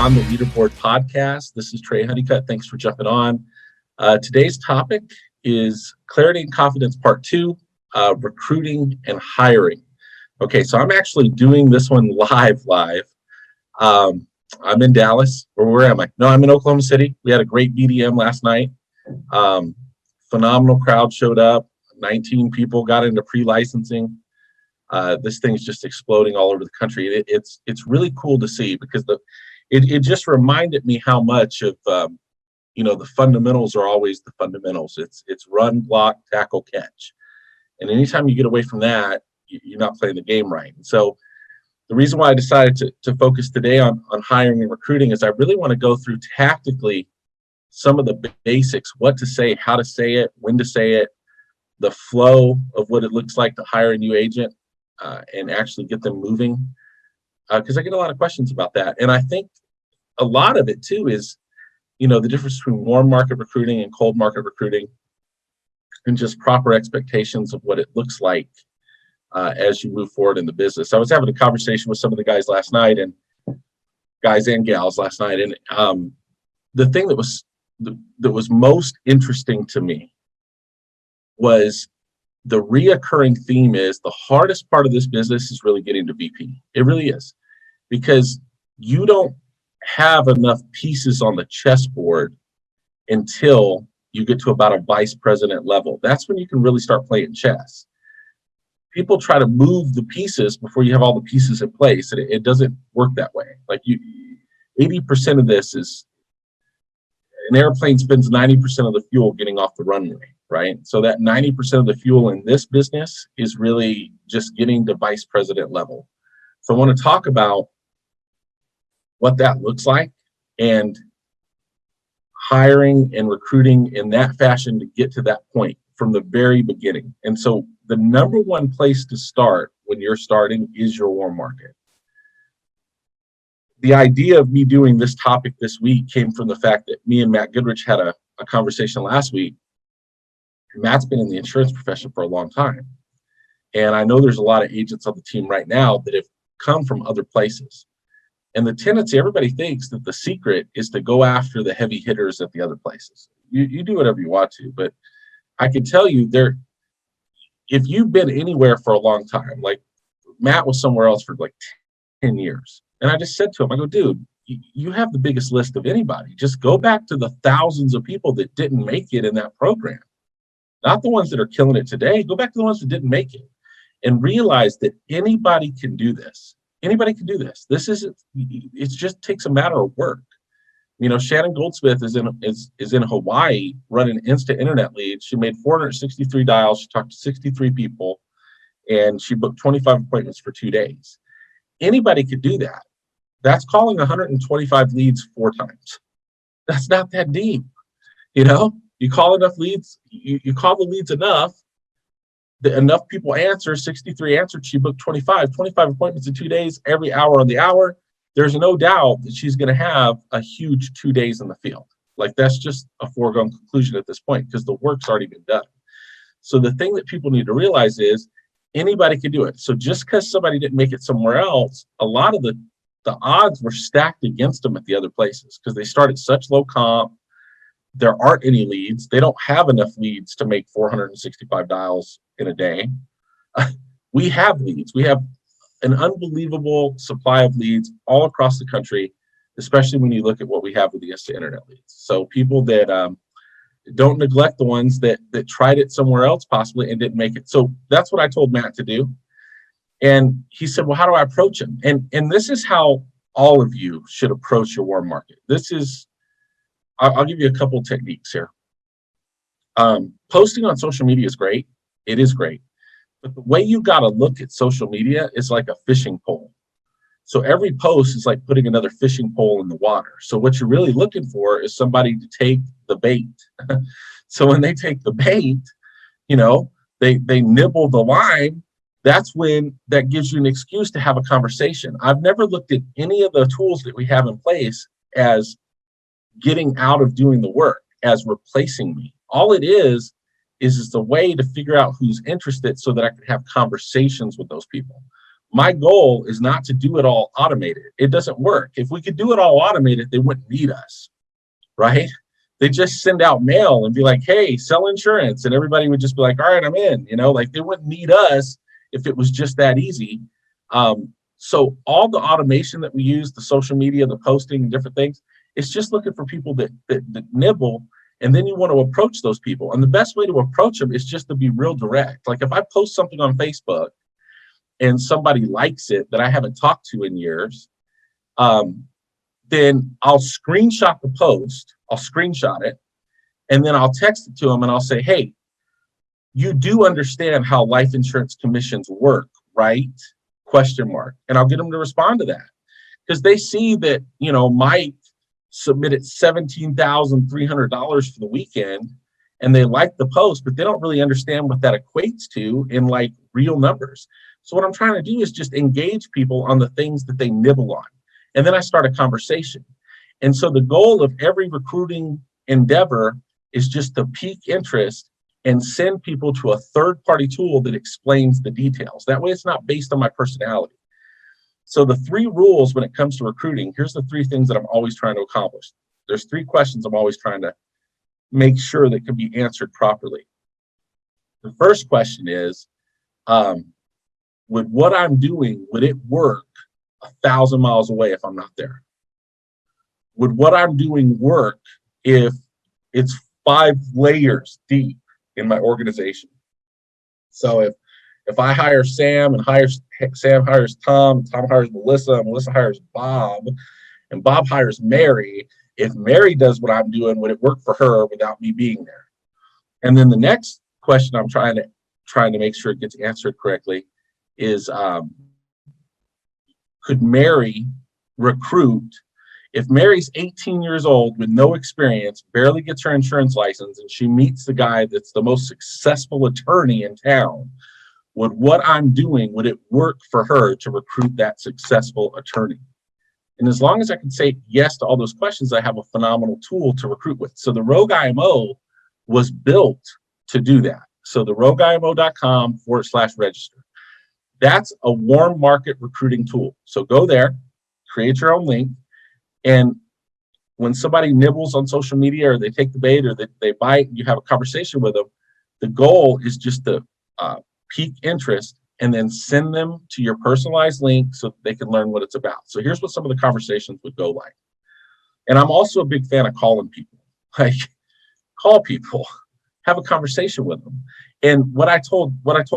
Beyond the Leaderboard podcast. This is Trey Honeycutt. Thanks for jumping on. Today's topic is Clarity and Confidence Part 2, recruiting and hiring. Okay, so I'm actually doing this one live. I'm in Dallas, or where am I? No, I'm in Oklahoma City. We had a great BDM last night. Phenomenal crowd showed up. 19 people got into pre-licensing. This thing's just exploding all over the country. It's really cool to see because it just reminded me how much of the fundamentals are always the fundamentals. It's run, block, tackle, catch, and anytime you get away from that, you're not playing the game right. And so the reason why I decided to focus today on hiring and recruiting is I really want to go through tactically some of the basics: what to say, how to say it, when to say it, the flow of what it looks like to hire a new agent. And actually get them moving, because I get a lot of questions about that. And I think a lot of it too is, the difference between warm market recruiting and cold market recruiting, and just proper expectations of what it looks like as you move forward in the business. I was having a conversation with some of the guys and gals last night, and the thing that was most interesting to me was the reoccurring theme is the hardest part of this business is really getting to VP. It really is, because you don't have enough pieces on the chessboard until you get to about a vice president level. That's when you can really start playing chess. People try to move the pieces before you have all the pieces in place, and it doesn't work that way. Like 80% of this is an airplane spends 90% of the fuel getting off the runway. Right? So that 90% of the fuel in this business is really just getting to vice president level. So I want to talk about what that looks like and hiring and recruiting in that fashion to get to that point from the very beginning. And so the number one place to start when you're starting is your warm market. The idea of me doing this topic this week came from the fact that me and Matt Goodrich had a conversation last week. Matt's been in the insurance profession for a long time. And I know there's a lot of agents on the team right now that have come from other places. And the tendency, everybody thinks that the secret is to go after the heavy hitters at the other places. You do whatever you want to, but I can tell you if you've been anywhere for a long time, like Matt was somewhere else for like 10 years. And I just said to him, I go, dude, you have the biggest list of anybody. Just go back to the thousands of people that didn't make it in that program. Not the ones that are killing it today. Go back to the ones that didn't make it and realize that anybody can do this. Anybody can do this. It just takes a matter of work. Shannon Goldsmith is in Hawaii running instant internet leads. She made 463 dials. She talked to 63 people, and she booked 25 appointments for 2 days. Anybody could do that. That's calling 125 leads 4 times. That's not that deep, You call enough leads, you call the leads enough, that enough people answer, 63 answered, she booked 25 appointments in 2 days, every hour on the hour. There's no doubt that she's going to have a huge 2 days in the field. Like, that's just a foregone conclusion at this point because the work's already been done. So the thing that people need to realize is anybody can do it. So just because somebody didn't make it somewhere else, a lot of the odds were stacked against them at the other places because they started such low comp. There aren't any leads. They don't have enough leads to make 465 dials in a day. We have leads. We have an unbelievable supply of leads all across the country, especially when you look at what we have with the instant internet leads. So people that don't neglect the ones that tried it somewhere else possibly and didn't make it. So that's what I told Matt to do. And he said, well, how do I approach him? And this is how all of you should approach your warm market. I'll give you a couple of techniques here. Posting on social media is great. It is great. But the way you got to look at social media is like a fishing pole. So every post is like putting another fishing pole in the water. So what you're really looking for is somebody to take the bait. So when they take the bait, they nibble the line. That's when that gives you an excuse to have a conversation. I've never looked at any of the tools that we have in place as getting out of doing the work, as replacing me. All it is a way to figure out who's interested so that I can have conversations with those people. My goal is not to do it all automated. It doesn't work. If we could do it all automated, they wouldn't need us, right? They just send out mail and be like, hey, sell insurance. And everybody would just be like, all right, I'm in, like they wouldn't need us if it was just that easy. So all the automation that we use, the social media, the posting and different things, it's just looking for people that nibble. And then you want to approach those people. And the best way to approach them is just to be real direct. Like if I post something on Facebook and somebody likes it that I haven't talked to in years, then I'll screenshot the post, I'll screenshot it, and then I'll text it to them and I'll say, hey, you do understand how life insurance commissions work, right? ? And I'll get them to respond to that. Because they see that, Mike submitted $17,300 for the weekend and they like the post, but they don't really understand what that equates to in like real numbers. So what I'm trying to do is just engage people on the things that they nibble on. And then I start a conversation. And so the goal of every recruiting endeavor is just to pique interest and send people to a third-party tool that explains the details. That way it's not based on my personality. So the 3 rules when it comes to recruiting, here's the 3 things that I'm always trying to accomplish. There's 3 questions I'm always trying to make sure that can be answered properly. The first question is, would what I'm doing, would it work 1,000 miles away if I'm not there? Would what I'm doing work if it's 5 layers deep in my organization? So if I hire Sam and Sam hires Tom hires Melissa hires Bob, and Bob hires Mary, if Mary does what I'm doing, would it work for her without me being there? And then the next question I'm trying to make sure it gets answered correctly is, could Mary recruit? If Mary's 18 years old with no experience, barely gets her insurance license, and she meets the guy that's the most successful attorney in town, would what I'm doing, would it work for her to recruit that successful attorney? And as long as I can say yes to all those questions, I have a phenomenal tool to recruit with. So the Rogue IMO was built to do that. So the rogueimo.com/register. That's a warm market recruiting tool. So go there, create your own link. And when somebody nibbles on social media or they take the bait or they bite, you have a conversation with them, the goal is just to pique interest and then send them to your personalized link so that they can learn what it's about. So here's what some of the conversations would go like. And I'm also a big fan of calling people. Like, call people, have a conversation with them. And what I told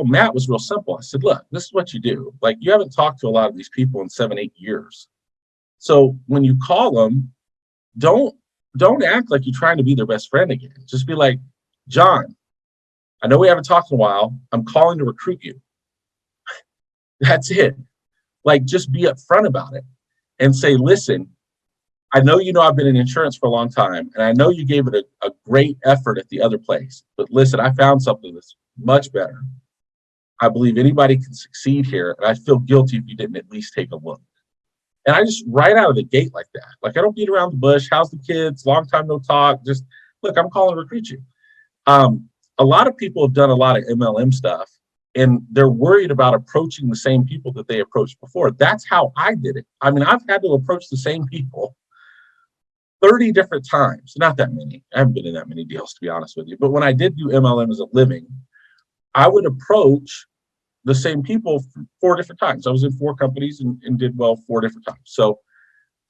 Matt was real simple. I said, look, this is what you do. Like, you haven't talked to a lot of these people in 7-8 years. So when you call them, don't act like you're trying to be their best friend again. Just be like, John, I know we haven't talked in a while. I'm calling to recruit you. That's it. Like, just be upfront about it and say, listen, I know I've been in insurance for a long time, and I know you gave it a great effort at the other place. But listen, I found something that's much better. I believe anybody can succeed here, and I feel guilty if you didn't at least take a look. And I just right out of the gate like that. Like, I don't beat around the bush. How's the kids? Long time no talk. Just, look, I'm calling to recruit you. A lot of people have done a lot of MLM stuff, and they're worried about approaching the same people that they approached before. That's how I did it. I mean, I've had to approach the same people 30 different times. Not that many. I haven't been in that many deals, to be honest with you. But when I did do MLM as a living, I would approach the same people 4 different times. I was in 4 companies and did well 4 different times. So,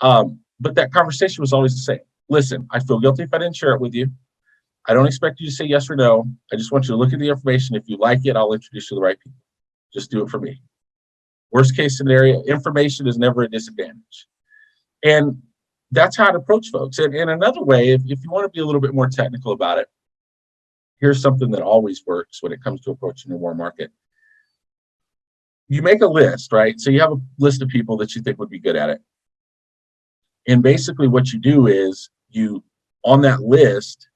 but that conversation was always the same. Listen, I feel guilty if I didn't share it with you. I don't expect you to say yes or no. I just want you to look at the information. If you like it, I'll introduce you to the right people. Just do it for me. Worst case scenario, information is never a disadvantage. And that's how to approach folks. And another way, if you want to be a little bit more technical about it, here's something that always works when it comes to approaching a warm market. You make a list, right? So you have a list of people that you think would be good at it. And basically what you do is on that list,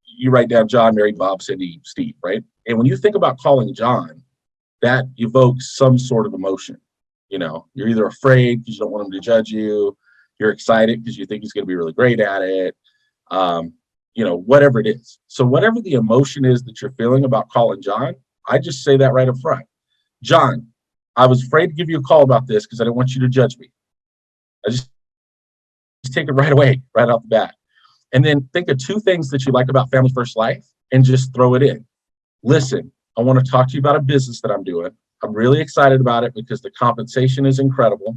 you write down John, Mary, Bob, Cindy, Steve, right? And when you think about calling John, that evokes some sort of emotion. You're either afraid because you don't want him to judge you. You're excited because you think he's going to be really great at it. Whatever it is. So whatever the emotion is that you're feeling about calling John, I just say that right up front. John, I was afraid to give you a call about this because I didn't want you to judge me. I just take it right away, right off the bat. And then think of two things that you like about Family First Life and just throw it in. Listen, I want to talk to you about a business that I'm doing. I'm really excited about it because the compensation is incredible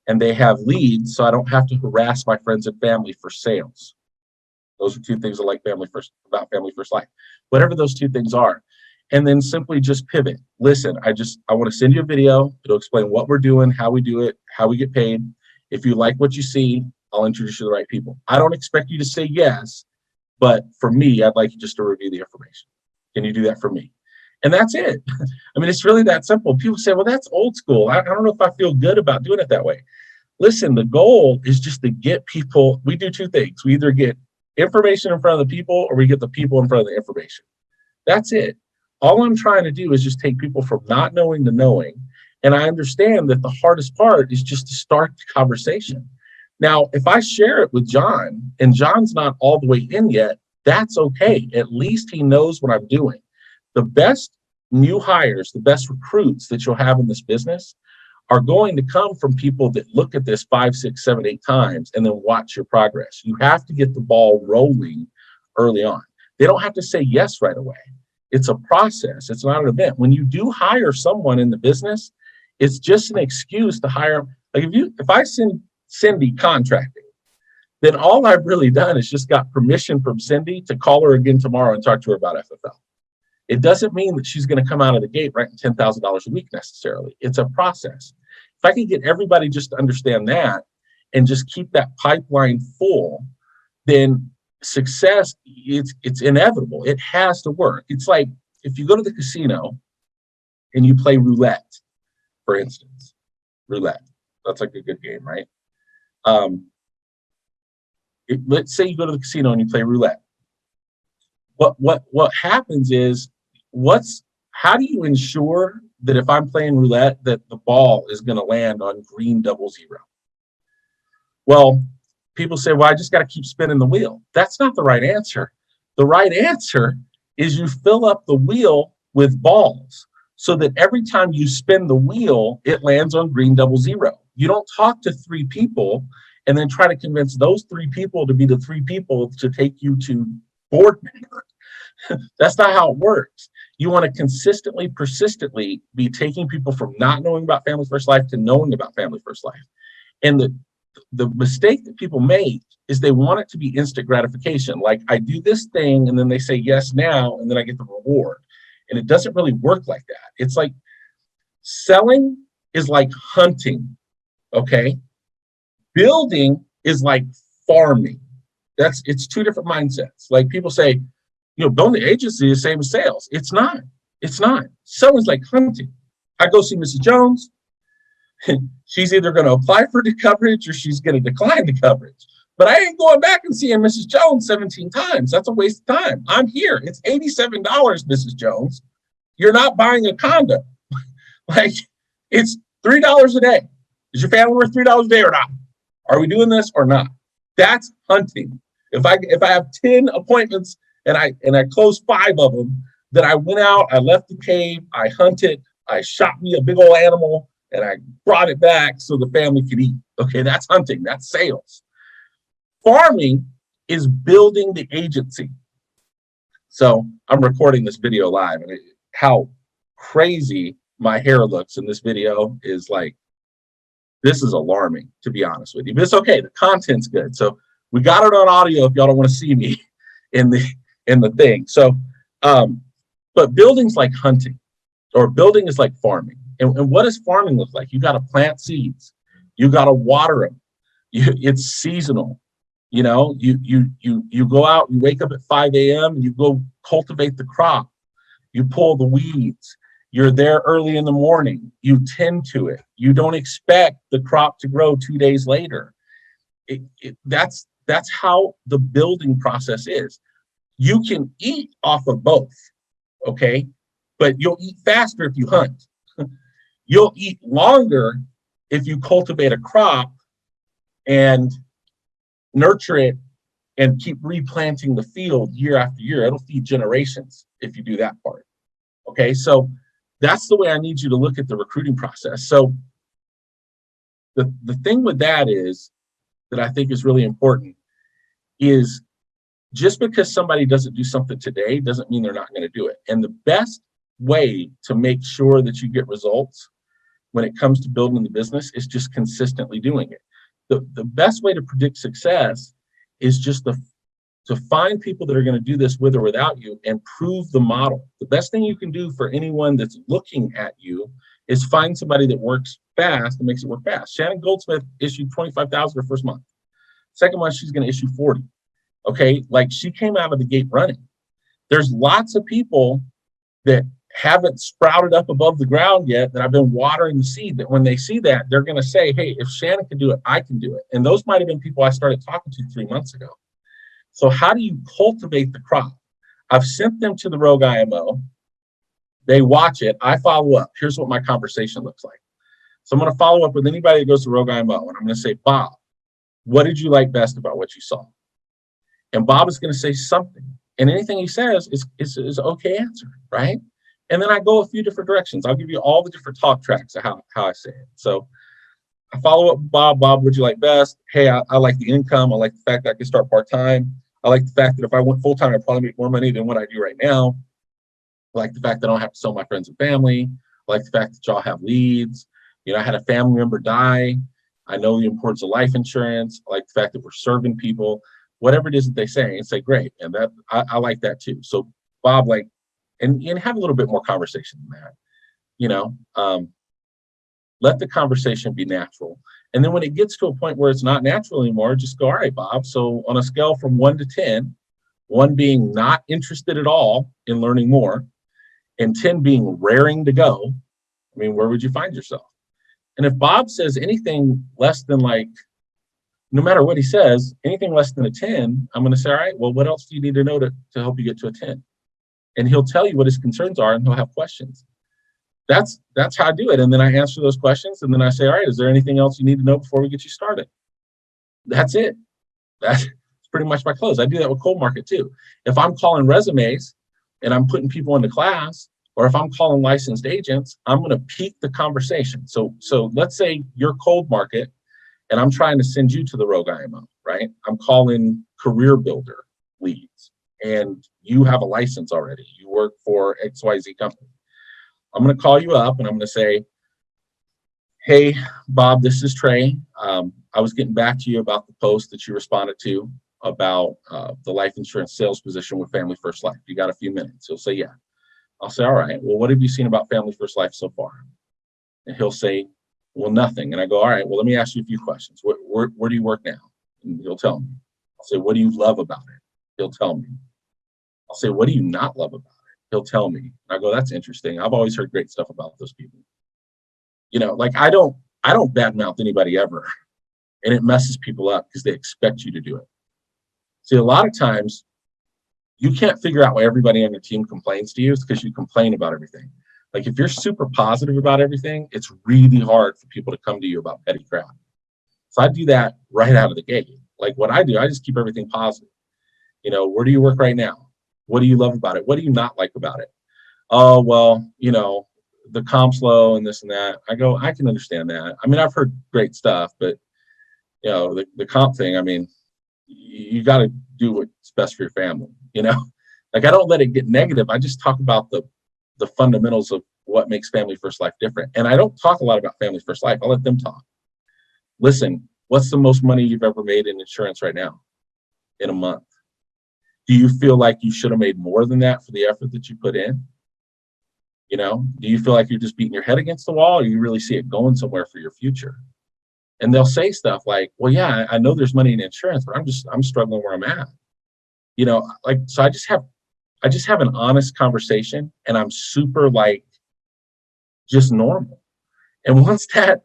and they have leads, so I don't have to harass my friends and family for sales. Those are two things I like about Family First Life. Whatever those two things are. And then simply just pivot. Listen, I want to send you a video. It'll explain what we're doing, how we do it, how we get paid. If you like what you see, I'll introduce you to the right people. I don't expect you to say yes, but for me, I'd like you just to review the information. Can you do that for me? And that's it. I mean, it's really that simple. People say, well, that's old school. I don't know if I feel good about doing it that way. Listen, the goal is just to get people. We do two things. We either get information in front of the people or we get the people in front of the information. That's it. All I'm trying to do is just take people from not knowing to knowing. And I understand that the hardest part is just to start the conversation. Now, if I share it with John and John's not all the way in yet, that's okay. At least he knows what I'm doing. The best new hires, the best recruits that you'll have in this business are going to come from people that look at this 5, 6, 7, 8 times and then watch your progress. You have to get the ball rolling early on. They don't have to say yes right away. It's a process. It's not an event. When you do hire someone in the business, it's just an excuse to hire. Like if I send Cindy contracting, then all I've really done is just got permission from Cindy to call her again tomorrow and talk to her about FFL. It doesn't mean that she's going to come out of the gate writing $10,000 a week necessarily. It's a process. If I can get everybody just to understand that and just keep that pipeline full, then success, it's inevitable. It has to work. It's like if you go to the casino and you play roulette, for instance, roulette. That's like a good game, right? Let's say you go to the casino and you play roulette. What happens is, how do you ensure that if I'm playing roulette that the ball is going to land on green 00? Well, people say, well, I just got to keep spinning the wheel. That's not the right answer. The right answer is you fill up the wheel with balls so that every time you spin the wheel, it lands on green 00. You don't talk to 3 people and then try to convince those 3 people to be the 3 people to take you to board member. That's not how it works. You want to consistently, persistently be taking people from not knowing about Family First Life to knowing about Family First Life. And the mistake that people make is they want it to be instant gratification. Like I do this thing and then they say yes now and then I get the reward. And it doesn't really work like that. It's like selling is like hunting, okay? Building is like farming. It's 2 different mindsets. Like people say, building the agency is the same as sales. It's not. It's not. Selling's like hunting. I go see Mrs. Jones. She's either going to apply for the coverage or she's going to decline the coverage. But I ain't going back and seeing Mrs. Jones 17 times. That's a waste of time. I'm here. It's $87, Mrs. Jones. You're not buying a condo. Like, it's $3 a day. Is your family worth $3 a day or not? Are we doing this or not? That's hunting. If I have 10 appointments and I close 5 of them, then I went out, I left the cave, I hunted, I shot me a big old animal, and I brought it back so the family could eat. Okay, that's hunting, that's sales. Farming is building the agency. So I'm recording this video live, and how crazy my hair looks in this video is like, this is alarming, to be honest with you. But it's okay, the content's good. So we got it on audio if y'all don't want to see me in the thing. So, but building's like hunting, or building is like farming. And what does farming look like? You got to plant seeds. You got to water them. It's seasonal. You go out, you wake up at 5 a.m. and you go cultivate the crop. You pull the weeds. You're there early in the morning. You tend to it. You don't expect the crop to grow 2 days later. That's how the building process is. You can eat off of both, okay? But you'll eat faster if you hunt. You'll eat longer if you cultivate a crop and nurture it and keep replanting the field year after year. It'll feed generations if you do that part. Okay, so that's the way I need you to look at the recruiting process. So the thing with that is that I think is really important is just because somebody doesn't do something today doesn't mean they're not going to do it. And the best way to make sure that you get results when it comes to building the business is just consistently doing it. The best way to predict success is just to find people that are going to do this with or without you and prove the model. The best thing you can do for anyone that's looking at you is find somebody that works fast and makes it work fast. Shannon Goldsmith issued 25,000 her first month. Second month, she's going to issue 40. Okay, like she came out of the gate running. There's lots of people that haven't sprouted up above the ground yet that I've been watering the seed, that when they see that, they're going to say, hey, if Shannon can do it, I can do it. And those might have been people I started talking to 3 months ago. So how do you cultivate the crop? I've sent them to the Rogue IMO. They watch it. I follow up. Here's what my conversation looks like. So I'm going to follow up with anybody that goes to Rogue IMO, and I'm going to say, Bob, what did you like best about what you saw? And Bob is going to say something. And anything he says is an okay answer, right? And then I go a few different directions. I'll give you all the different talk tracks of how I say it. So I follow up with Bob. Bob, what'd you like best? Hey, I like the income. I like the fact that I can start part-time. I like the fact that if I went full-time, I'd probably make more money than what I do right now. I like the fact that I don't have to sell my friends and family. I like the fact that y'all have leads. You know, I had a family member die. I know the importance of life insurance. I like the fact that we're serving people. Whatever it is that they say, and say, great. And that I like that too. So Bob, like, and have a little bit more conversation than that. You know, let the conversation be natural. And then when it gets to a point where it's not natural anymore, just go, all right, Bob. So on a scale from 1 to 10, 1 being not interested at all in learning more, and 10 being raring to go, I mean, where would you find yourself? And if Bob says anything less than, like, no matter what he says, anything less than a 10, I'm going to say, all right, well, what else do you need to know to help you get to a 10? And he'll tell you what his concerns are, and he'll have questions. That's how I do it. And then I answer those questions, and then I say, all right, is there anything else you need to know before we get you started? That's it. That's pretty much my close. I do that with cold market too. If I'm calling resumes and I'm putting people into class, or if I'm calling licensed agents, I'm going to peak the conversation. So let's say you're cold market, and I'm trying to send you to the Rogue IMO, right? I'm calling career builder leads, and you have a license already. You work for XYZ company. I'm going to call you up, and I'm going to say, hey, Bob, this is Trey. I was getting back to you about the post that you responded to about the life insurance sales position with Family First Life. You got a few minutes? He'll say, yeah. I'll say, all right, well, what have you seen about Family First Life so far? And he'll say, well, nothing. And I go, all right, well, let me ask you a few questions. Where do you work now? And he'll tell me. I'll say, what do you love about it? He'll tell me. I'll say, what do you not love about it? He'll tell me. And I go, that's interesting. I've always heard great stuff about those people. You know, like I don't badmouth anybody ever. And it messes people up because they expect you to do it. See, a lot of times you can't figure out why everybody on your team complains to you. It's because you complain about everything. Like if you're super positive about everything, it's really hard for people to come to you about petty crap. So I do that right out of the gate. Like what I do, I just keep everything positive. You know, where do you work right now? What do you love about it? What do you not like about it? Oh, well, you know, the comp's low and this and that. I go, I can understand that. I mean, I've heard great stuff, but you know, the comp thing, I mean, you got to do what's best for your family, you know? Like I don't let it get negative. I just talk about the fundamentals of what makes Family First Life different. And I don't talk a lot about Family First Life. I'll let them talk. Listen, what's the most money you've ever made in insurance right now in a month? Do you feel like you should have made more than that for the effort that you put in? You know, do you feel like you're just beating your head against the wall, or you really see it going somewhere for your future? And they'll say stuff like, well, yeah, I know there's money in insurance, but I'm struggling where I'm at. You know, like, so I just have an honest conversation, and I'm super like just normal. And once that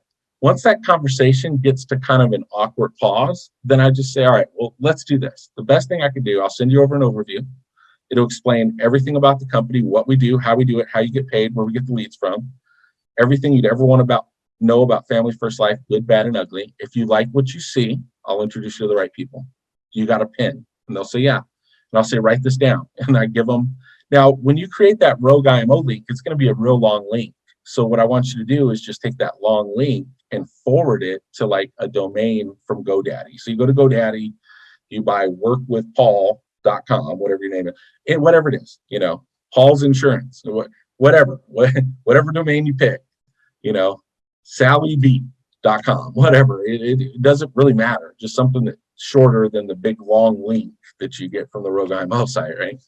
conversation gets to kind of an awkward pause, then I just say, all right, well, let's do this. The best thing I can do, I'll send you over an overview. It'll explain everything about the company, what we do, how we do it, how you get paid, where we get the leads from, everything you'd ever want to know about Family First Life, good, bad, and ugly. If you like what you see, I'll introduce you to the right people. You got a pen? And they'll say, yeah. And I'll say, write this down. And I give them Now, when you create that Rogue IMO link, it's going to be a real long link. So what I want you to do is just take that long link and forward it to like a domain from GoDaddy. So you go to GoDaddy, you buy workwithpaul.com, whatever you name it, and whatever it is, Paul's Insurance, whatever domain you pick, SallyV.com, whatever. It doesn't really matter. Just something that's shorter than the big long link that you get from the Rogue IMO site, right?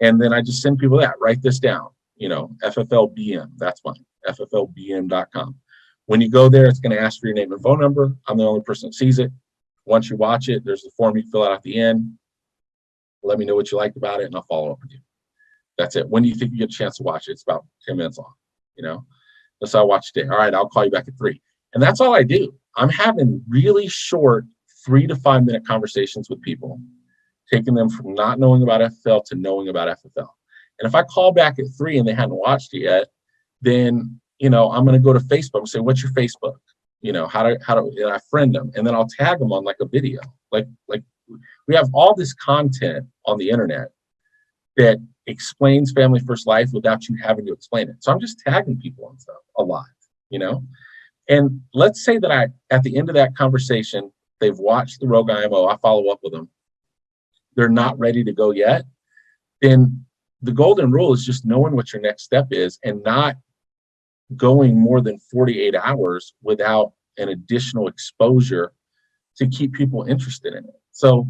And then I just send people that. Write this down, FFLBM. That's mine, FFLBM.com. When you go there, it's going to ask for your name and phone number. I'm the only person that sees it. Once you watch it, there's a form you fill out at the end. Let me know what you liked about it, and I'll follow up with you. That's it. When do you think you get a chance to watch it? It's about 10 minutes long. That's how I watch today. All right, I'll call you back at 3. And that's all I do. I'm having really short 3 to 5 minute conversations with people, taking them from not knowing about FFL to knowing about FFL. And if I call back at 3 and they hadn't watched it yet, then I'm going to go to Facebook and say, "What's your Facebook?" How do and I friend them, and then I'll tag them on like a video. Like we have all this content on the internet that explains Family First Life without you having to explain it. So I'm just tagging people on stuff a lot, And let's say that at the end of that conversation, they've watched the Rogue IMO. I follow up with them. They're not ready to go yet. Then the golden rule is just knowing what your next step is and not going more than 48 hours without an additional exposure to keep people interested in it. So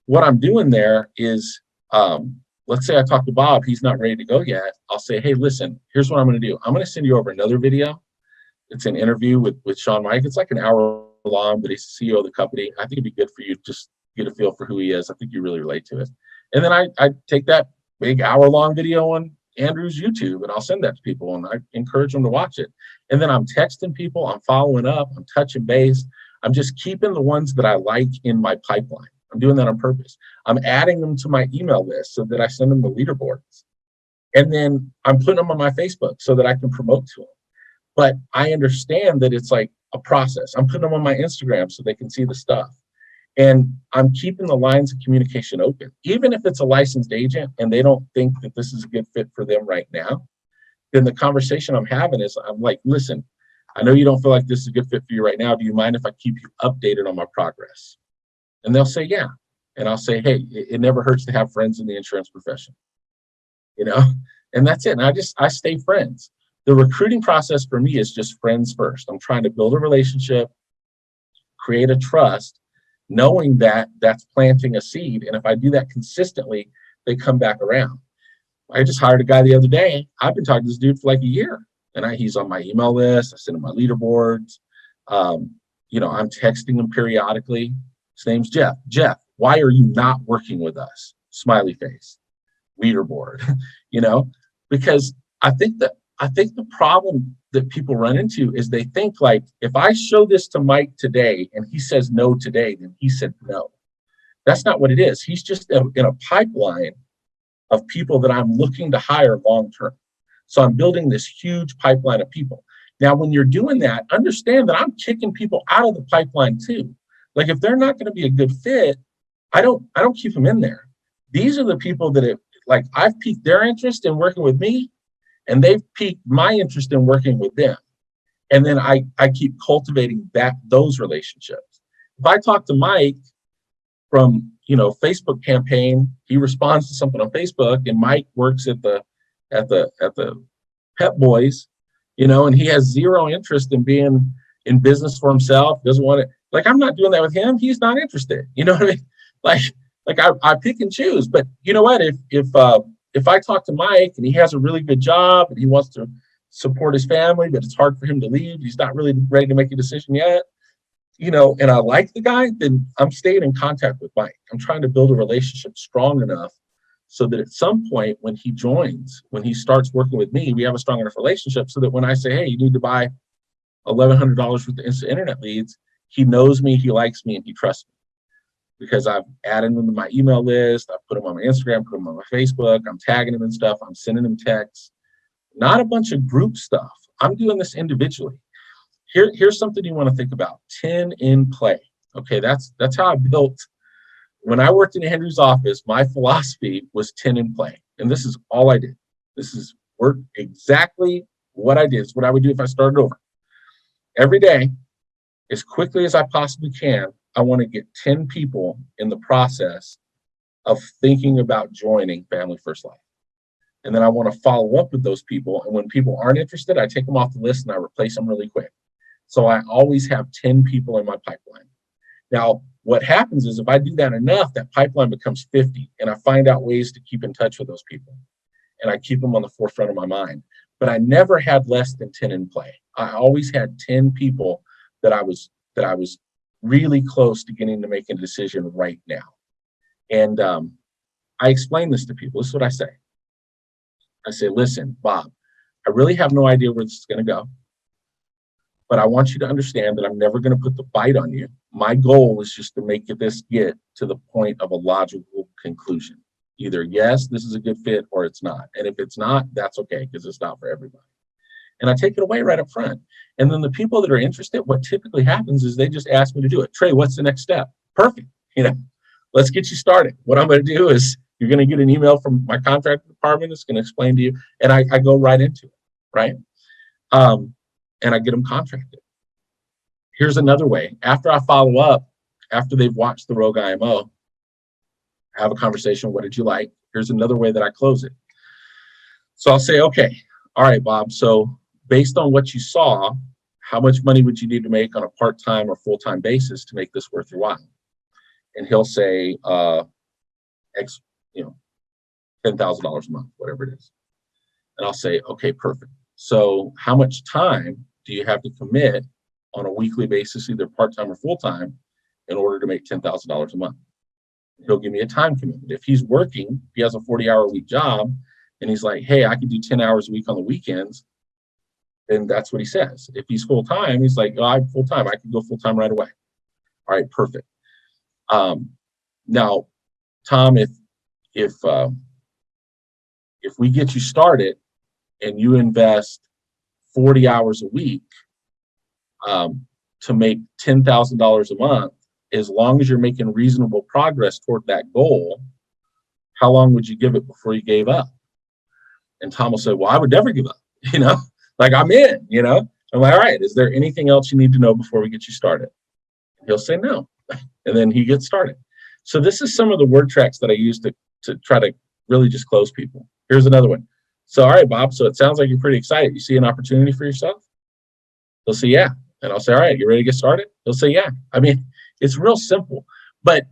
what I'm doing there is, let's say I talk to Bob, he's not ready to go yet. I'll say, "Hey, listen, here's what I'm going to do. I'm going to send you over another video. It's an interview with Sean Mike. It's like an hour long, but he's the CEO of the company. I think it'd be good for you to just get a feel for who he is. I think you really relate to it." And then I take that big hour-long video on Andrew's YouTube, and I'll send that to people, and I encourage them to watch it. And then I'm texting people, I'm following up, I'm touching base. I'm just keeping the ones that I like in my pipeline. I'm doing that on purpose. I'm adding them to my email list so that I send them the leaderboards. And then I'm putting them on my Facebook so that I can promote to them. But I understand that it's like a process. I'm putting them on my Instagram so they can see the stuff. And I'm keeping the lines of communication open. Even if it's a licensed agent and they don't think that this is a good fit for them right now, then the conversation I'm having is, I'm like, "Listen, I know you don't feel like this is a good fit for you right now. Do you mind if I keep you updated on my progress?" And they'll say, "Yeah." And I'll say, "Hey, it never hurts to have friends in the insurance profession." And that's it. And I stay friends. The recruiting process for me is just friends first. I'm trying to build a relationship, create a trust, knowing that that's planting a seed. And if I do that consistently, they come back around. I just hired a guy the other day. I've been talking to this dude for like a year, and he's on my email list. I send him my leaderboards. I'm texting him periodically. His name's Jeff. "Jeff, why are you not working with us?" Smiley face, leaderboard, because I think the problem that people run into is they think like, if I show this to Mike today and he says no today, then he said no. That's not what it is. He's just in a pipeline of people that I'm looking to hire long term. So I'm building this huge pipeline of people. Now, when you're doing that, understand that I'm kicking people out of the pipeline too. Like, if they're not going to be a good fit, I don't keep them in there. These are the people that I've piqued their interest in working with me, and they've piqued my interest in working with them. And then I keep cultivating those relationships. If I talk to Mike from Facebook campaign, he responds to something on Facebook, and Mike works at the Pep Boys, and he has zero interest in being in business for himself, doesn't want it. Like, I'm not doing that with him. He's not interested. You know what I mean? Like I pick and choose. But you know what? If I talk to Mike and he has a really good job and he wants to support his family, but it's hard for him to leave, he's not really ready to make a decision yet, and I like the guy, then I'm staying in contact with Mike. I'm trying to build a relationship strong enough so that at some point when he joins, when he starts working with me, we have a strong enough relationship so that when I say, "Hey, you need to buy $1,100 worth of instant internet leads," he knows me, he likes me, and he trusts me. Because I've added him to my email list, I've put him on my Instagram, put him on my Facebook, I'm tagging him and stuff, I'm sending him texts. Not a bunch of group stuff. I'm doing this individually. Here's something you want to think about. 10 in play. Okay, that's how I built. When I worked in Andrew's office, my philosophy was 10 in play. and this is all I did. This is work exactly what I did. It's what I would do if I started over. Every day, as quickly as I possibly can, I want to get 10 people in the process of thinking about joining Family First Life. And then I want to follow up with those people. And when people aren't interested, I take them off the list and I replace them really quick. So I always have 10 people in my pipeline. Now, what happens is if I do that enough, that pipeline becomes 50, and I find out ways to keep in touch with those people. And I keep them on the forefront of my mind. But I never had less than 10 in play. I always had 10 people that I was really close to getting to make a decision right now. And I explain this to people. This is what I say. I say, listen, Bob, I really have no idea where this is going to go. But I want you to understand that I'm never going to put the bite on you. My goal is just to make this get to the point of a logical conclusion. Either yes, this is a good fit, or it's not. And if it's not, that's okay, because it's not for everybody. And I take it away right up front. And then the people that are interested, what typically happens is they just ask me to do it. Trey, what's the next step? Perfect. Let's get you started. What I'm going to do is you're going to get an email from my contract department. It's going to explain to you. And I go right into it, right? And I get them contracted. Here's another way. After I follow up, after they've watched the Rogue IMO, have a conversation. What did you like? Here's another way that I close it. So I'll say, okay, all right, Bob. So based on what you saw, how much money would you need to make on a part-time or full-time basis to make this worth your while? And he'll say, $10,000 a month, whatever it is. And I'll say, okay, perfect. So how much time do you have to commit on a weekly basis, either part-time or full-time, in order to make $10,000 a month? He'll give me a time commitment. If he's working, he has a 40-hour-a-week job, and he's like, hey, I can do 10 hours a week on the weekends, then that's what he says. If he's full-time, he's like, oh, I'm full-time. I can go full-time right away. All right, perfect. Now, Tom, if we get you started and you invest 40 hours a week to make $10,000 a month, as long as you're making reasonable progress toward that goal, how long would you give it before you gave up? And Tom will say, well, I would never give up, like I'm in, I'm like, all right, is there anything else you need to know before we get you started? And he'll say no. And then he gets started. So this is some of the word tracks that I use to try to really just close people. Here's another one. So, all right, Bob, so it sounds like you're pretty excited. You see an opportunity for yourself? He'll say, yeah. And I'll say, all right, you ready to get started? He'll say, yeah. I mean, it's real simple. But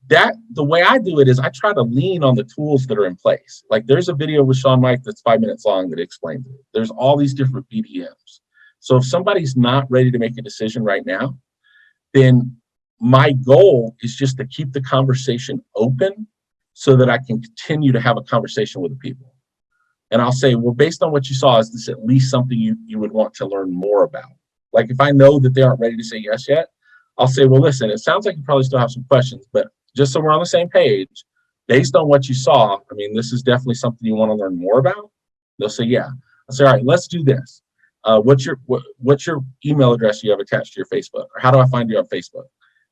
that the way I do it is I try to lean on the tools that are in place. Like there's a video with Sean Mike that's 5 minutes long that explains it. There's all these different BDMs. So if somebody's not ready to make a decision right now, then my goal is just to keep the conversation open so that I can continue to have a conversation with the people. And I'll say, well, based on what you saw, is this at least something you would want to learn more about? Like if I know that they aren't ready to say yes yet, I'll say, well, listen, it sounds like you probably still have some questions, but just so we're on the same page, based on what you saw, I mean, this is definitely something you want to learn more about? They'll say, yeah. I'll say, all right, let's do this. What's your email address you have attached to your Facebook? Or how do I find you on Facebook?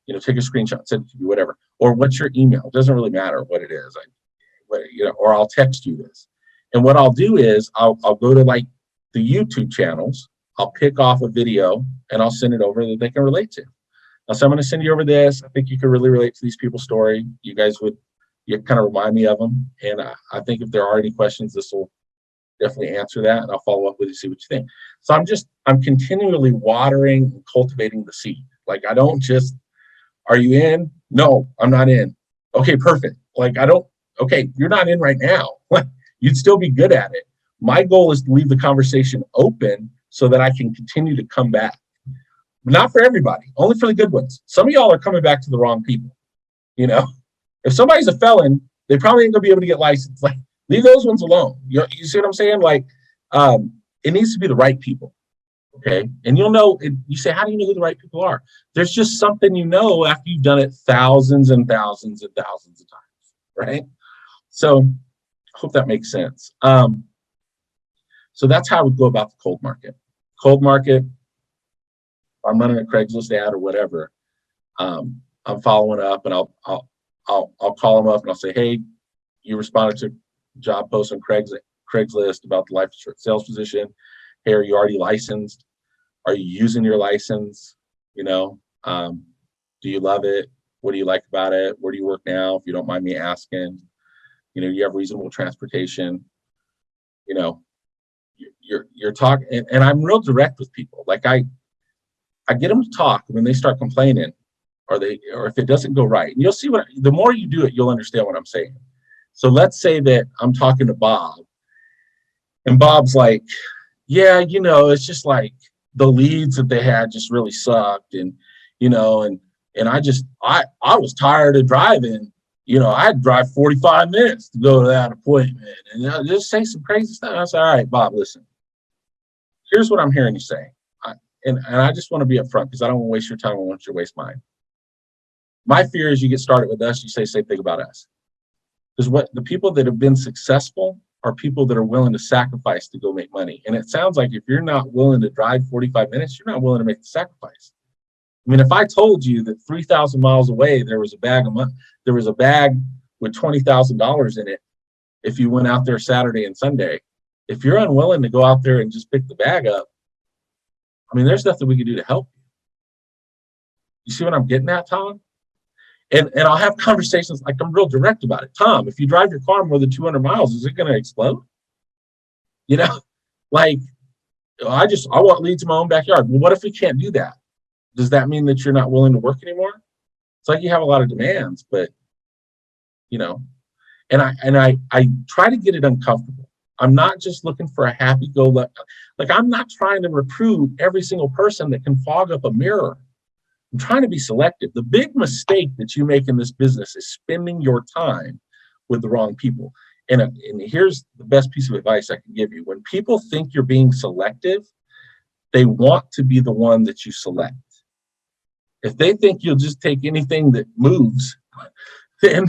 Take a screenshot, send it to me, whatever. Or what's your email? It doesn't really matter what it is. Or I'll text you this. And what I'll do is I'll go to like the YouTube channels, I'll pick off a video and I'll send it over that they can relate to. Now, so I'm going to send you over this. I think you can really relate to these people's story. You guys you kind of remind me of them. And I think if there are any questions, this will definitely answer that. And I'll follow up with you, see what you think. So I'm continually watering and cultivating the seed. Like I don't just, are you in? No, I'm not in. Okay, perfect. Like okay, you're not in right now. You'd still be good at it. My goal is to leave the conversation open so that I can continue to come back. Not for everybody, only for the good ones. Some of y'all are coming back to the wrong people. If somebody's a felon, they probably ain't gonna be able to get licensed. Like, leave those ones alone. You see what I'm saying? Like, it needs to be the right people. Okay, and you'll know. You say, how do you know who the right people are? There's just something after you've done it thousands and thousands and thousands of times, right? So, hope that makes sense. So that's how I would go about the cold market. Cold market. I'm running a Craigslist ad or whatever. I'm following up, and I'll call them up and I'll say, hey, you responded to job post on Craigslist about the life insurance sales position. Hey, are you already licensed? Are you using your license? You know, do you love it? What do you like about it? Where do you work now? If you don't mind me asking, you know, you have reasonable transportation. You know, you're talking, and I'm real direct with people. Like I get them to talk when they start complaining, or if it doesn't go right. And you'll see the more you do it, you'll understand what I'm saying. So let's say that I'm talking to Bob, and Bob's like, yeah, you know, it's just like the leads that they had just really sucked. And, you know, and I was tired of driving. You know, I'd drive 45 minutes to go to that appointment, and I'll just say some crazy stuff. I said, all right, Bob, listen, here's what I'm hearing you say. And I just want to be upfront because I don't want to waste your time. I want you to waste mine. My fear is you get started with us, you say the same thing about us. Because what the people that have been successful are people that are willing to sacrifice to go make money. And it sounds like if you're not willing to drive 45 minutes, you're not willing to make the sacrifice. I mean, if I told you that 3,000 miles away there was a bag with $20,000 in it, if you went out there Saturday and Sunday, if you're unwilling to go out there and just pick the bag up, I mean, there's nothing we can do to help you. You see what I'm getting at, Tom? And I'll have conversations, like I'm real direct about it. Tom, if you drive your car more than 200 miles, is it going to explode? You know, like I want leads in my own backyard. Well, what if we can't do that? Does that mean that you're not willing to work anymore? It's like you have a lot of demands, but you know, and I try to get it uncomfortable. I'm not just looking for a happy-go-lucky. Like I'm not trying to recruit every single person that can fog up a mirror. I'm trying to be selective. The big mistake that you make in this business is spending your time with the wrong people. And here's the best piece of advice I can give you. When people think you're being selective, they want to be the one that you select. If they think you'll just take anything that moves, then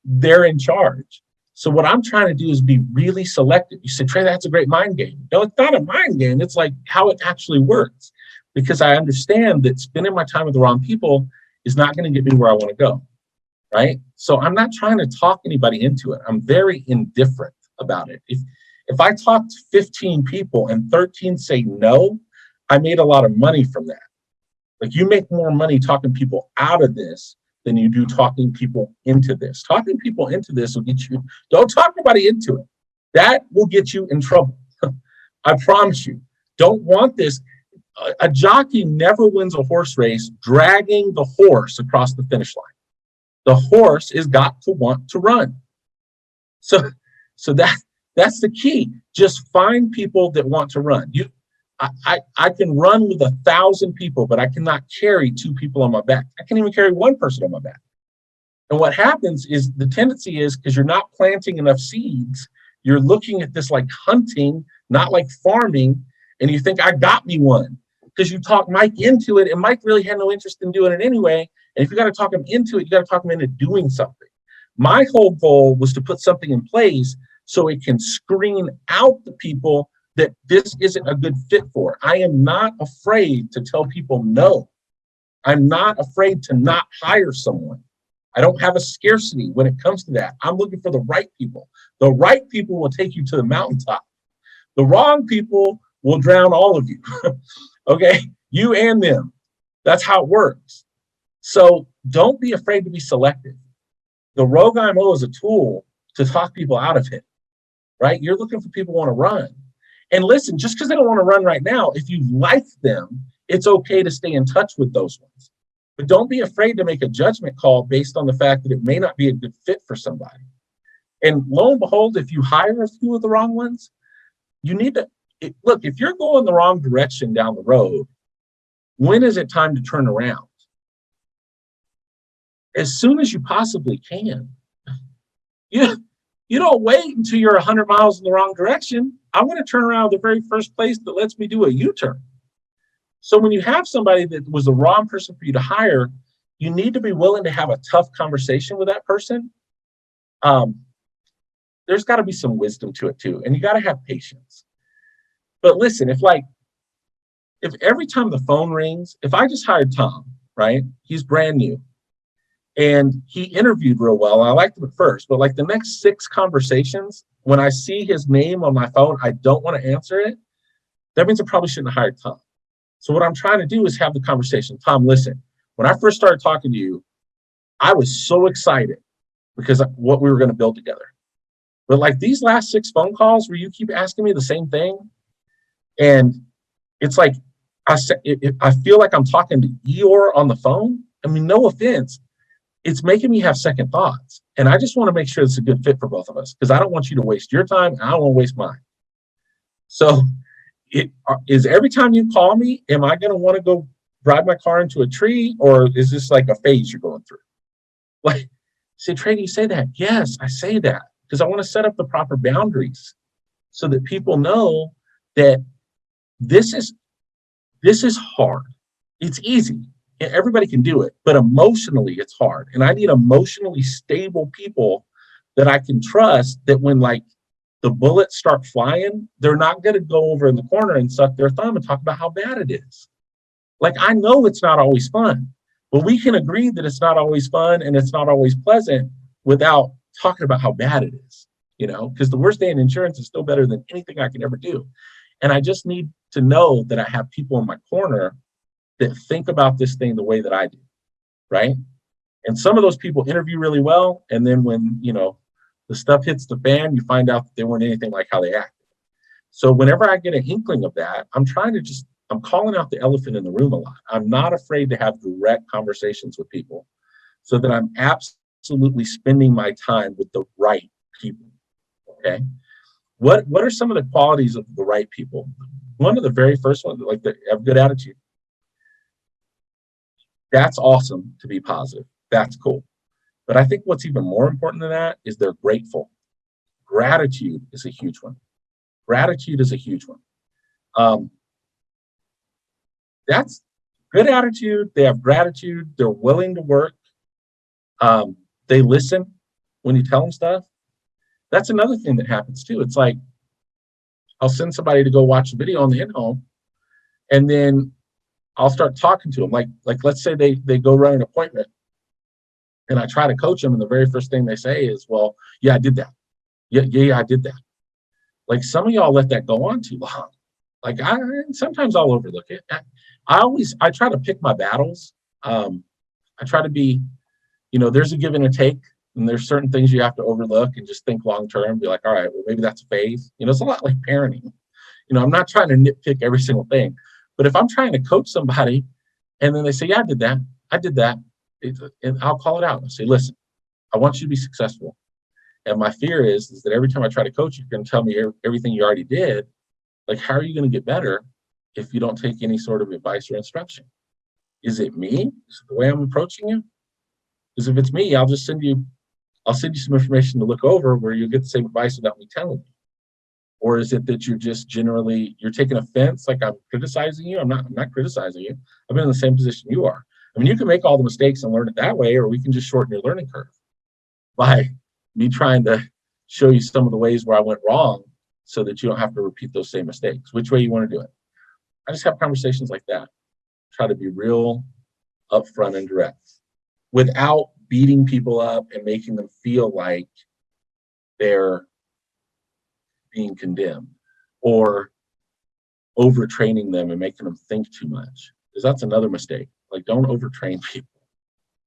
they're in charge. So what I'm trying to do is be really selective. You say, Trey, that's a great mind game. No, it's not a mind game. It's like how it actually works. Because I understand that spending my time with the wrong people is not going to get me where I want to go, right? So I'm not trying to talk anybody into it. I'm very indifferent about it. If I talk to 15 people and 13 say no, I made a lot of money from that. Like you make more money talking people out of this than you do talking people into this. Talking people into this will get you, don't talk anybody into it. That will get you in trouble. I promise you. Don't want this. A jockey never wins a horse race dragging the horse across the finish line. The horse has got to want to run. So that's the key. Just find people that want to run. I can run with 1,000 people, but I cannot carry 2 people on my back. I can't even carry 1 person on my back. And what happens is the tendency is because you're not planting enough seeds, you're looking at this like hunting, not like farming, and you think I got me one. Because you talk Mike into it, and Mike really had no interest in doing it anyway. And if you got to talk him into it, you got to talk him into doing something. My whole goal was to put something in place so it can screen out the people that this isn't a good fit for. I am not afraid to tell people no. I'm not afraid to not hire someone. I don't have a scarcity when it comes to that. I'm looking for the right people. The right people will take you to the mountaintop. The wrong people will drown all of you. Okay, you and them. That's how it works. So don't be afraid to be selective. The Rogue IMO is a tool to talk people out of it, right? You're looking for people who want to run. And listen, just because they don't want to run right now, if you like them, it's okay to stay in touch with those ones. But don't be afraid to make a judgment call based on the fact that it may not be a good fit for somebody. And lo and behold, if you hire a few of the wrong ones, you need to, look, if you're going the wrong direction down the road, when is it time to turn around? As soon as you possibly can. You don't wait until you're 100 miles in the wrong direction. I want to turn around the very first place that lets me do a U-turn. So when you have somebody that was the wrong person for you to hire, you need to be willing to have a tough conversation with that person. There's got to be some wisdom to it too, and you got to have patience. But listen, if every time the phone rings, if I just hired Tom, right? He's brand new. And he interviewed real well. I liked him at first, but like the next 6 conversations, when I see his name on my phone, I don't want to answer it. That means I probably shouldn't have hired Tom. So what I'm trying to do is have the conversation. Tom, listen, when I first started talking to you, I was so excited because of what we were going to build together. But like these last 6 phone calls where you keep asking me the same thing, and it's like I feel like I'm talking to Eeyore on the phone. I mean, no offense, it's making me have second thoughts. And I just want to make sure it's a good fit for both of us because I don't want you to waste your time and I don't want to waste mine. So it is every time you call me, am I going to want to go drive my car into a tree, or is this like a phase you're going through? Like, say, Trey, you say that? Yes, I say that because I want to set up the proper boundaries so that people know that this is hard. It's easy. Everybody can do it, but emotionally it's hard. And I need emotionally stable people that I can trust, that when like the bullets start flying, they're not going to go over in the corner and suck their thumb and talk about how bad it is. Like, I know it's not always fun, but we can agree that it's not always fun and it's not always pleasant without talking about how bad it is, because the worst day in insurance is still better than anything I can ever do. And I just need to know that I have people in my corner that think about this thing the way that I do, right? And some of those people interview really well, and then when the stuff hits the fan, you find out that they weren't anything like how they acted. So whenever I get an inkling of that, I'm calling out the elephant in the room a lot. I'm not afraid to have direct conversations with people so that I'm absolutely spending my time with the right people, okay? What are some of the qualities of the right people? One of the very first ones, like, they have good attitude. That's awesome to be positive. That's cool. But I think what's even more important than that is they're grateful. Gratitude is a huge one. Gratitude is a huge one. That's good attitude. They have gratitude. They're willing to work. They listen when you tell them stuff. That's another thing that happens too. It's like, I'll send somebody to go watch a video on the in-home, and then I'll start talking to them. Like let's say they go run an appointment, and I try to coach them, and the very first thing they say is, well, yeah, I did that. Yeah, I did that. Like, some of y'all let that go on too long. Like, sometimes I'll overlook it. I try to pick my battles. I try to be, there's a give and a take, and there's certain things you have to overlook and just think long term. Be like, all right, well, maybe that's a phase. It's a lot like parenting. I'm not trying to nitpick every single thing, but if I'm trying to coach somebody, and then they say, yeah, I did that, and I'll call it out and say, listen, I want you to be successful. And my fear is that every time I try to coach, you're going to tell me everything you already did. Like, how are you going to get better if you don't take any sort of advice or instruction? Is it me? Is it the way I'm approaching you? Because if it's me, I'll send you some information to look over where you get the same advice without me telling you. Or is it that you're just you're taking offense, like I'm criticizing you? I'm not criticizing you. I've been in the same position you are. I mean, you can make all the mistakes and learn it that way, or we can just shorten your learning curve by me trying to show you some of the ways where I went wrong so that you don't have to repeat those same mistakes. Which way you want to do it? I just have conversations like that. Try to be real, upfront, and direct without beating people up and making them feel like they're being condemned, or overtraining them and making them think too much. Because that's another mistake. Like, don't overtrain people.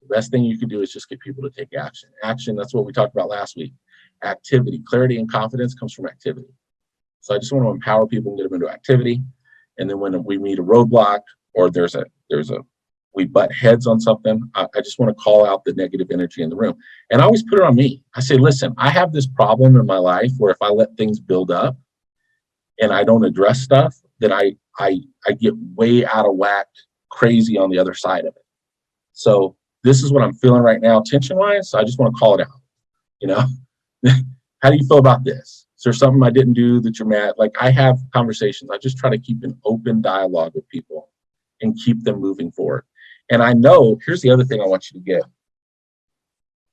The best thing you can do is just get people to take action. Action, that's what we talked about last week. Activity, clarity and confidence comes from activity. So I just want to empower people and get them into activity. And then when we meet a roadblock, or we butt heads on something, I just want to call out the negative energy in the room. And I always put it on me. I say, listen, I have this problem in my life where if I let things build up and I don't address stuff, then I get way out of whack, crazy on the other side of it. So this is what I'm feeling right now, tension-wise. So I just want to call it out. How do you feel about this? Is there something I didn't do that you're mad? Like, I have conversations. I just try to keep an open dialogue with people and keep them moving forward. And I know, here's the other thing I want you to get.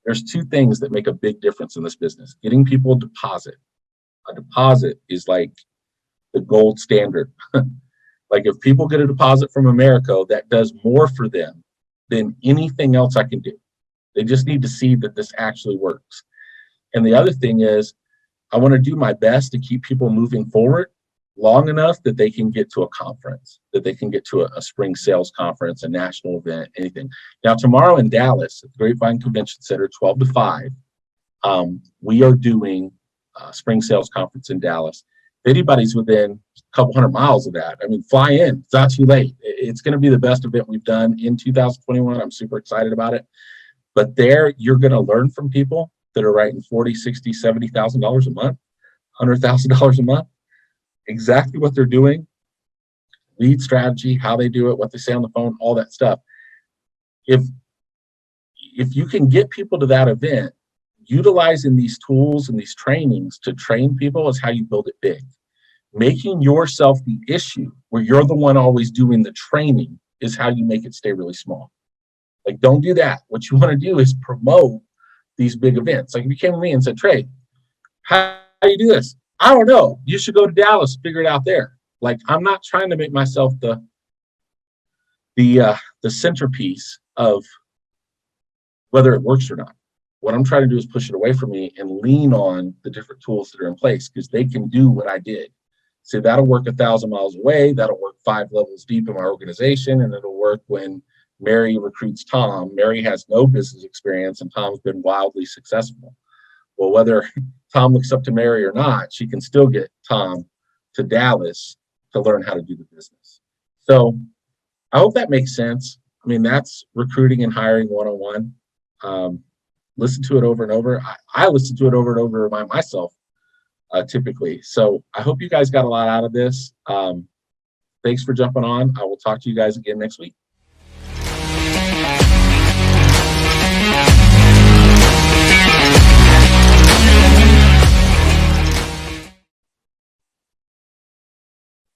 There's 2 things that make a big difference in this business. Getting people a deposit. A deposit is like the gold standard. Like, if people get a deposit from Americo, that does more for them than anything else I can do. They just need to see that this actually works. And the other thing is, I want to do my best to keep people moving forward long enough that they can get to a conference, that they can get to a spring sales conference, a national event, anything. Now, tomorrow in Dallas at the Grapevine Convention Center, 12 to 5, we are doing a spring sales conference in Dallas. If anybody's within a couple hundred miles of that, I mean, fly in. It's not too late. It's going to be the best event we've done in 2021. I'm super excited about it. But there, you're going to learn from people that are writing $40,000, $60,000, $70,000 a month, $100,000 a month, exactly what they're doing, lead strategy, how they do it, what they say on the phone, all that stuff. If you can get people to that event, utilizing these tools and these trainings to train people is how you build it big. Making yourself the issue where you're the one always doing the training is how you make it stay really small. Like, don't do that. What you want to do is promote these big events. Like, if you came to me and said, Trey, how do you do this? I don't know. You should go to Dallas, figure it out there. Like, I'm not trying to make myself the centerpiece of whether it works or not. What I'm trying to do is push it away from me and lean on the different tools that are in place, because they can do what I did. So that'll work 1,000 miles away. That'll work 5 levels deep in my organization, and it'll work when Mary recruits Tom. Mary has no business experience, and Tom's been wildly successful. Well, whether Tom looks up to Mary or not, she can still get Tom to Dallas to learn how to do the business. So I hope that makes sense. I mean, that's recruiting and hiring 101. Listen to it over and over. I listen to it over and over by myself, typically. So I hope you guys got a lot out of this. Thanks for jumping on. I will talk to you guys again next week.